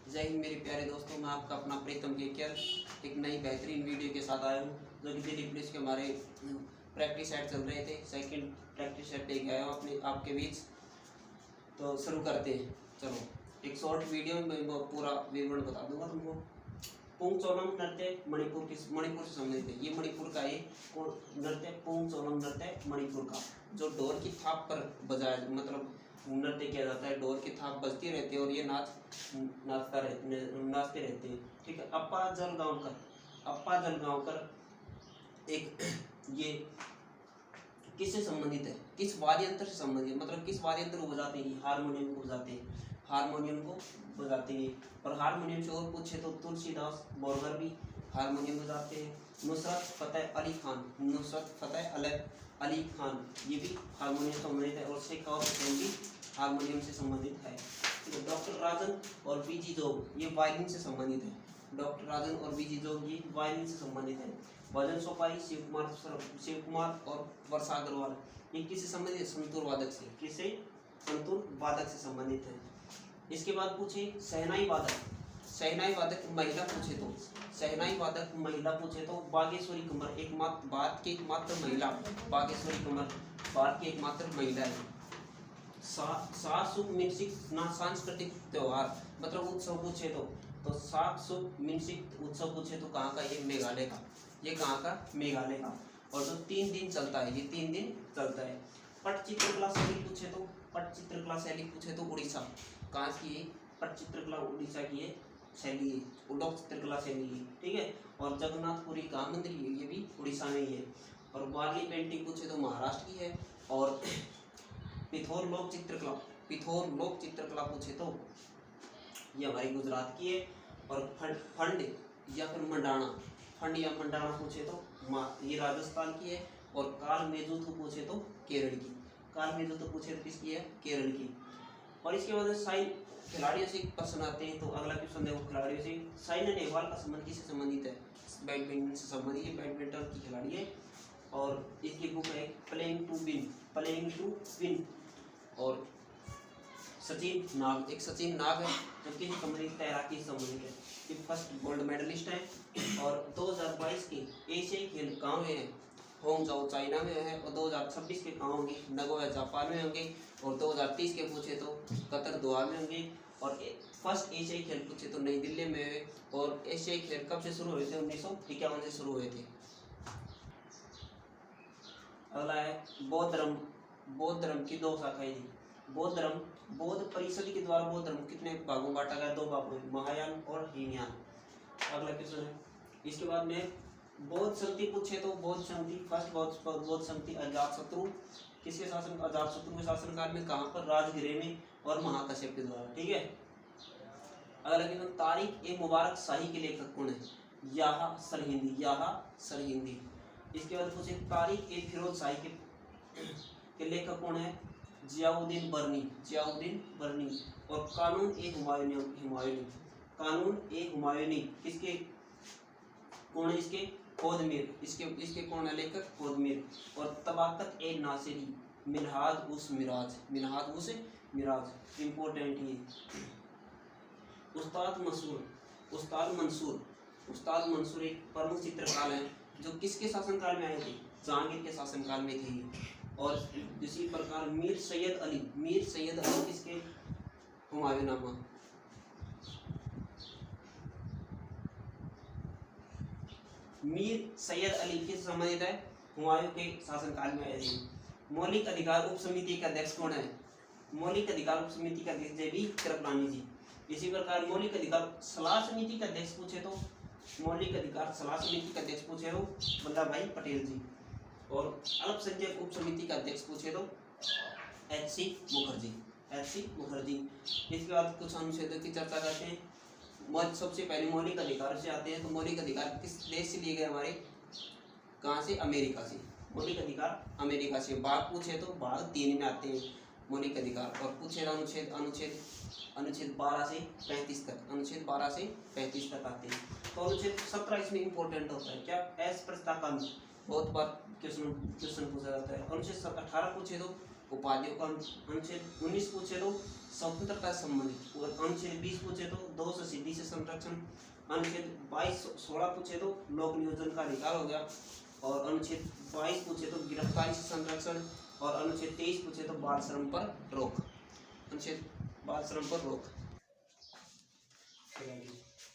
जय हिंद मेरे प्यारे दोस्तों, मैं आपका अपना प्रीतम केकर एक नई बेहतरीन वीडियो के साथ आया हूँ। जो कि दिल्ली पुलिस के हमारे प्रैक्टिस सेट चल रहे थे, सेकंड प्रैक्टिस सेट लेके आया हूँ अपने आपके बीच। तो शुरू करते हैं। चलो, एक शॉर्ट वीडियो में मैं पूरा विवरण बता दूंगा तुमको। पुंग चोलम नृत्य मणिपुर से संबंधित है। ये मणिपुर का ये नृत्य पुंग चोलम नृत्य मणिपुर का, जो ढोल की थाप पर बजाया मतलब नृत्य किया जाता है। ढोल की थाप बजती रहती है और ये नाचते रहते हैं। ठीक है। अप्पा जलगांवकर एक ये किससे संबंधित है, किस वाद्य यंत्र से संबंधित है, मतलब किस वाद्य यंत्र को बजाते हैं? हारमोनियम को बजाते हैं, हारमोनियम को बजाते हैं। और हारमोनियम से और पूछे तो तुलसीदास बोरगर भी हारमोनियम बजाते हैं। नुसरत फतेह अली खान ये भी हारमोनियम से संबंधित है। और शेखावत हुसैन भी हारमोनियम से संबंधित है। डॉक्टर राजन और बीजी जोग ये वायलिन से संबंधित है। डॉक्टर राजन और बीजी जोग ये वायलिन से संबंधित है। भजन सोपारी शिव कुमार और वर्षा अग्रवाल ये किससे संबंधित है? संतूर वादक से। किससे? संतूर वादक से संबंधित है। इसके बाद पूछे शहनाई वादक महिला पूछे तो बागेश्वरी कमर भारत की एकमात्र महिला बागेश्वरी कमर भारत की एकमात्र महिला है। सात सुख मिनसिक सांस्कृतिक त्योहार मतलब उत्सव पूछे तो सात सुख मिनसिक उत्सव पूछे तो कहाँ का? ये मेघालय का। ये कहाँ का? मेघालय का। और जो 3 दिन चलता है, ये 3 दिन चलता है। पटचित्रकला शैली पूछे तो उड़ीसा। कहाँ की? पटचित्रकला उड़ीसा की है शैली है, लोक चित्रकला शैली है। ठीक है। और जगन्नाथपुरी का मंदिर ये भी उड़ीसा में ही है। और वारली पेंटिंग पूछे तो महाराष्ट्र की है। और पिथौर लोक चित्रकला पूछे तो ये हमारी गुजरात की है। और फंड या मंडाना पूछे तो ये राजस्थान की है। और काल मेजुथु पूछे तो केरल की। पूछे तो किसकी है? केरल की। और इसके बाद साइन खिलाड़ियों से प्रश्न आते हैं। तो अगला क्वेश्चन देखो, खिलाड़ियों से साइना नेहवाल का संबंध किससे संबंधित है? बैडमिंटन से संबंधित है, बैडमिंटन की खिलाड़ी है। और इसकी बुक है प्लेइंग टू विन। और सचिन नाग है जो कि संबंधित तैराकी से संबंधित है। ये फर्स्ट गोल्ड मेडलिस्ट है। और 2022 के एशियाई खेल कहाँ हुए हैं? होंगजाओ चाइना में है। और 2026 के कहाँ होंगे? नगोया जापान में होंगे। और 2030 के पूछे तो कतर दोहा में होंगे। और फर्स्ट एशियाई खेल पूछे तो नई दिल्ली में है। और एशियाई खेल कब से शुरू हुए थे? 1951 से शुरू हुए थे। अगला है बौद्ध धर्म की 2 शाखाएं थी। बौद्ध परिषद के द्वारा बौद्ध धर्म कितने भागों बांटा गया? 2 भागों में, महायान और हीनयान। अगला क्वेश्चन है। इसके बाद में बौद्ध संधि पूछे तो फर्स्ट बौद्ध संधि अजातशत्रु किसके शासन? अजातशत्रु के शासनकाल में। कहाँ पर? राजगृह में और महाकश्यप के द्वारा। ठीक है। अगला क्वेश्चन, तारिक ए मुबारक शाही के लेखक कौन है? याहा सरहिंदी। इसके बाद पूछे तारिक ए फिरोज शाही के लेखक कौन है? जियाउद्दीन बर्नी। और कानून ए हुमायूनी किसके कौन है? इसके खोदमीर। इसके कौन है लेखक? खोदमीर। और तबाकत ए नासिरी मिनहाज उस मिराज इंपॉर्टेंट ही। उस्ताद मंसूर एक प्रमुख चित्रकार है जो किसके शासनकाल में आए थे? जहांगीर के शासनकाल में थे। और इसी प्रकार मीर सैयद अली किसके? हुमायूंनामा। मीर सैयद अली किस संबंधित है? हुमायूं के शासनकाल में आए थे। मौलिक अधिकार उप समिति का अध्यक्ष कौन है? मौलिक अधिकार उप समिति का अध्यक्ष JB कृपलानी जी। इसी प्रकार मौलिक अधिकार सलाह समिति का अध्यक्ष पूछे तो वल्लभ भाई पटेल जी। और अल्पसंख्यक उप समिति का अध्यक्ष पूछे तो HC मुखर्जी। इसके बाद कुछ अनुच्छेदों की चर्चा करते हैं। सबसे पहले मौलिक अधिकार से आते हैं। तो मौलिक अधिकार किस देश से लिए गए? हमारे कहाँ से? अमेरिका से। मौलिक अधिकार अमेरिका से। भाग पूछे तो भाग 3 में आते हैं मौलिक अधिकार। और पूछे अनुच्छेद 12 से 35 तक आते हैं। तो अनुच्छेद 17 इसमें इंपॉर्टेंट होता है। क्या? एस प्रस्ताकांश बहुत बार क्वेश्चन पूछा जाता है। अनुच्छेद 18 पूछे तो उपाधियों का अनुच्छेद 19 पूछे तो स्वतंत्रता से संबंधित, और अनुच्छेद 20 पूछे तो दोष सिद्धि से संरक्षण, अनुच्छेद 16 पूछे तो लोक नियोजन का अधिकार हो गया, और अनुच्छेद 22 पूछे तो गिरफ्तारी से संरक्षण, और अनुच्छेद 23 पूछे तो बाल श्रम पर रोक, अनुच्छेद बाल श्रम पर रोक।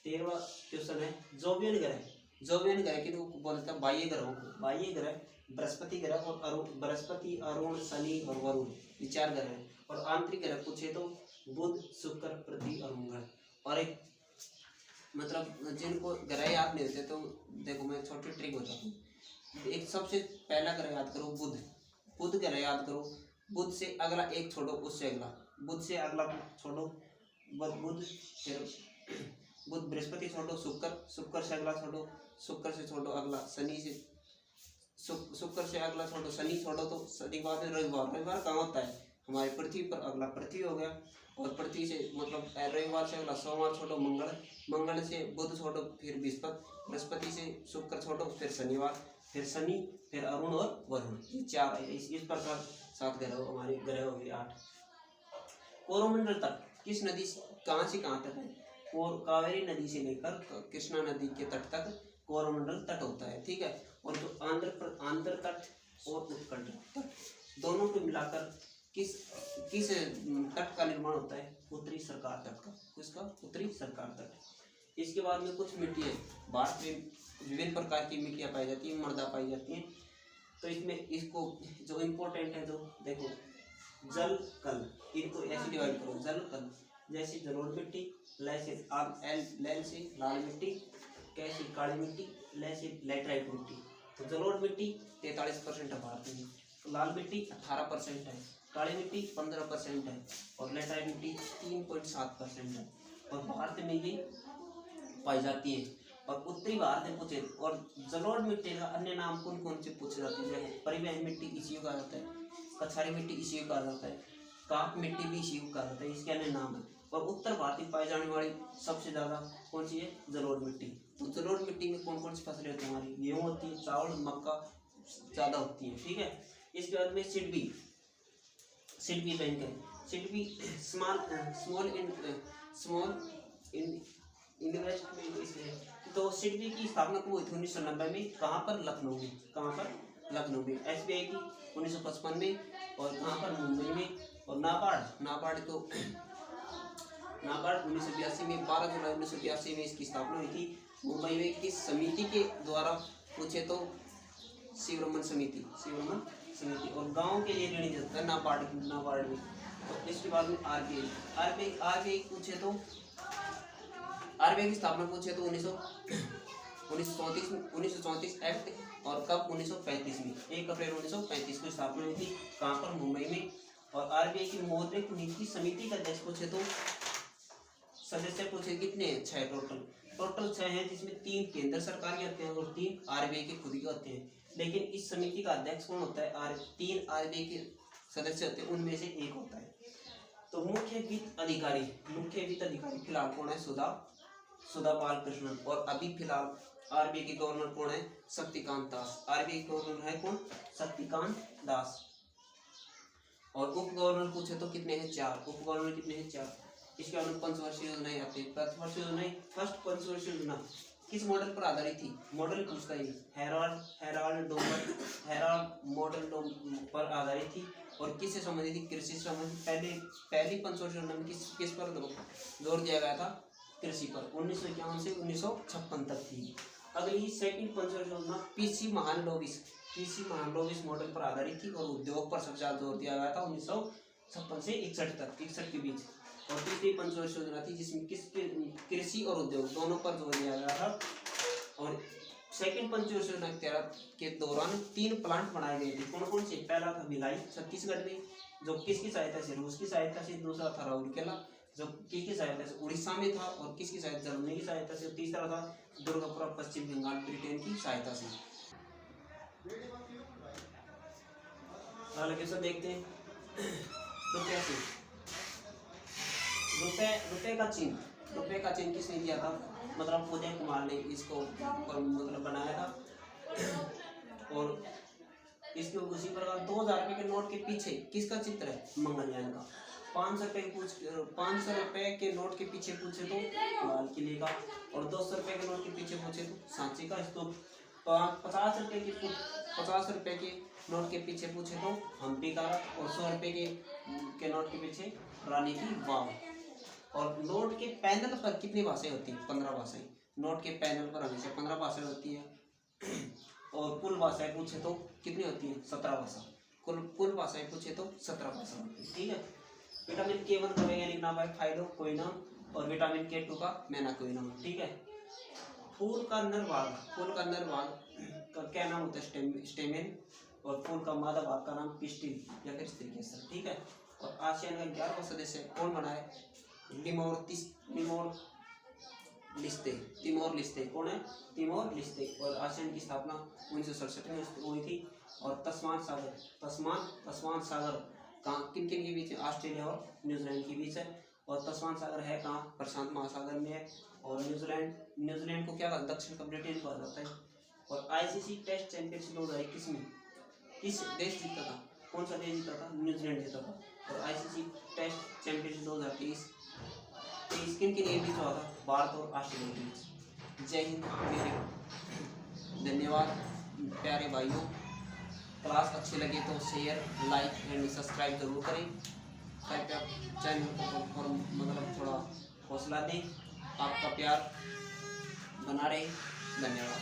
13वां क्वेश्चन है जोवियन ग्रह। जोवियन ग्रह की तो बोलते हैं बाह्य ग्रहों को, बाह्य ग्रह बृहस्पति ग्रह और बृहस्पति, अरुण, शनि और वरुण, ये 4 ग्रह हैं। और आंतरिक ग्रह पूछे तो बुध, शुक्र, पृथ्वी और मंगल। और एक मतलब जिनको ग्रह याद नहीं होते तो देखो मैं छोटी ट्रिक बताता हूँ। एक सबसे पहला ग्रह याद करो बुध, बुध ग्रह याद करो, बुध से अगला एक छोड़ो, उससे अगला, बुध से अगला छोड़ो, बुध, फिर बुध बृहस्पति छोड़ो, शुक्र से अगला छोड़ो, शुक्र से छोड़ो अगला शनि से, शुक्र से अगला छोड़ो शनि छोड़ो तो शनि बाद में रविवार, रविवार कहाँ होता है हमारी पृथ्वी पर, अगला पृथ्वी हो गया। और पृथ्वी से मतलब रविवार से अगला सोमवार छोड़ो मंगल, मंगल से बुध छोड़ो फिर बृहस्पति, बृहस्पति से शुक्र छोड़ो फिर शनिवार, फिर शनि, फिर अरुण और वरुण, ये 4 इस प्रकार 7 ग्रह हमारे ग्रह हो गए 8। कोरोमंडल तट किस नदी कहाँ से कहाँ तक है? और कावेरी नदी से लेकर कृष्णा नदी के तट तक कोरोमंडल तट होता है, ठीक है। और जो आंध्र तट और उत्कल तट दोनों को मिलाकर किस किस तट का निर्माण होता है? उत्तरी सरकार तट का, किसका? उत्तरी सरकार तट। इसके बाद में कुछ मिट्टी है, भारत में विभिन्न प्रकार की मिट्टियाँ पाई जाती हैं, मृदा पाई जाती हैं। तो इसमें इसको जो इम्पोर्टेंट है, जो देखो जल कल, इनको ऐसे डिवाइड करो, जल कल जैसे जलोढ़ मिट्टी, लैल से लाल मिट्टी, कैसे काली मिट्टी, लैल से लैटराइट मिट्टी। तो जलोढ़ मिट्टी 43% है भारत में, तो लाल मिट्टी 18% है, काली मिट्टी 15% है, और लैटराइट मिट्टी 3.7% है। और भारत में ये पाई जाती है। और उत्तरी भारत में पूछे, और जलोढ़ मिट्टी का अन्य नाम कौन कौन से पूछे जाते हैं? परिवहन मिट्टी इसी को कहा जाता है, कछारी मिट्टी इसी को कहा जाता है, काप मिट्टी भी इसी को कहा जाता है, इसके अन्य नाम है। और उत्तर भारत में पाई जाने वाली सबसे ज़्यादा कौन सी है? जलोढ़ मिट्टी। तो जलोढ़ मिट्टी में कौन कौन सी फसलें होती है? हमारी गेहूँ होती है, चावल, मक्का ज़्यादा होती है, ठीक है। इसके बाद में सिडबी बैंक है, सिडबी स्मॉल इन्वेस्टमेंट इसलिए। तो सिडबी की स्थापना कब हुई थी? 1990 में। कहाँ पर? लखनऊ में। कहाँ पर? लखनऊ में। एसबीआई की 1955 में, और कहाँ पर? मुंबई में। और नाबार्ड को नाबार्ड 1982 में, 12 जुलाई 1982 में इसकी स्थापना हुई थी मुंबई में। किस समिति के द्वारा पूछे तो शिवरमन समिति। और गांव के लिए ऋण देता है नाबार्ड में। तो इसके बाद में आरबीआई पूछे तो आरबीआई की स्थापना पूछे तो 1934 एक्ट, और कब? 1935 में, 1 अप्रैल 1935 को स्थापना हुई थी। कहाँ पर? मुंबई में। और आरबीआई की मौद्रिक नीति समिति का अध्यक्ष पूछे तो सदस्य पूछे कितने हैं? 6 टोटल 6 हैं, जिसमें 3 केंद्र सरकार के होते हैं और 3 आरबीआई के खुद के होते हैं। लेकिन इस समिति का अध्यक्ष कौन होता है? 3 आरबीआई के सदस्य होते हैं, उनमें से एक होता है। तो मुख्य वित्त अधिकारी फिलहाल कौन है? सुधा पाल कृष्णन। और अभी फिलहाल आरबीआई के गवर्नर कौन है? शक्तिकांत दास। आरबीआई के गवर्नर है कौन? शक्तिकांत दास। और उप गवर्नर पूछे तो कितने हैं? 4। उप गवर्नर कितने हैं? 4। इसके बाद पंचवर्षीय योजनाएं आती है। फर्स्ट पंचवर्षीय योजना किस मॉडल पर आधारित थी? मॉडल पूछता है, हेराल्ड मॉडल पर आधारित थी। और किससे संबंधित थी? कृषि से संबंधित। पहली पंचवर्षीय योजना में किस पर जोर दिया गया था? कृषि पर। 1951 से 1956 तक थी। अगली सेकंड पंचवर्षीय योजना पीसी महालनोबिस मॉडल पर आधारित थी, और उद्योग पर सबसे ज्यादा जोर दिया गया था 1956 से 61 के बीच। और तीसरी पंचवर्षीय योजना थी जिसमें कृषि और उद्योग दोनों पर जोर दिया गया था। और सेकंड पंचवर्षीय योजना के दौरान 3 प्लांट बनाए गए थे। कौन कौन से? पहला था भिलाई छत्तीसगढ़ में, जो किसकी सहायता से? रूस की सहायता से। दूसरा था राउरकेला, जो किसकी सहायता से? उड़ीसा में था, और किसकी सहायता? जर्मनी की सहायता से। तीसरा था दुर्गापुरा पश्चिम बंगाल, ब्रिटेन की सहायता से। अगला देखते हैं रुपए का चिन्ह किसने दिया था? मतलब उदय कुमार ने इसको मतलब बनाया था। और इसके उसी प्रकार 2000 रुपये के नोट के पीछे किसका चित्र है? मंगलयान का। 500 रुपये के नोट के पीछे पूछे तो लाल किले का, और 200 रुपये के नोट के पीछे पूछे तो सांची का स्तूप। 50 रुपये के नोट के पीछे पूछे तो हम्पी का, और 100 रुपये के नोट के पीछे रानी की वाव। और नोट के पैनल पर कितनी भाषाएं होती हैं? 15 भाषाएं। नोट के पैनल पर हमेशा 15 भाषाएं होती है। और कुल भाषाएं पूछे तो कितनी होती है? 17 भाषा। कुल भाषाएं पूछे तो 17 भाषा होती है। ठीक है। विटामिन K1 का वैज्ञानिक नाम है फाइलो कोइनम, और विटामिन K2 का मेनाकोइनम। ठीक है। फूल का नर भाग का क्या नाम होता है? स्टेमेन। और फूल का मादा भाग का नाम पिस्टिल या फिर स्त्री केसर। ठीक है। और आसियान का 11वां सदस्य कौन बना है? तिमोर लिस्ते। कौन है? तिमोर लिस्ते। और आसियान की स्थापना 1967 में हुई थी। और तस्मान सागर कहाँ किन किन के बीच है? ऑस्ट्रेलिया और न्यूजीलैंड के बीच है। और तस्मान सागर है कहाँ? प्रशांत महासागर में है। और न्यूजीलैंड को क्या कहा? दक्षिण का ब्रिटेन कहा जाता है। और ICC टेस्ट चैंपियनशिप 2021 में किस देश जीता था? कौन सा देश जीता था? न्यूजीलैंड जीता था। और ICC टेस्ट चैंपियनशिप 2023 किन के बीच हुआ था? भारत और ऑस्ट्रेलिया के बीच। जय हिंद मेरे धन्यवाद प्यारे भाइयों। क्लास अच्छी लगे तो शेयर, लाइक एंड सब्सक्राइब जरूर करें। कृपया चैनल को और मतलब थोड़ा हौसला दें। आपका प्यार बना रहे। धन्यवाद।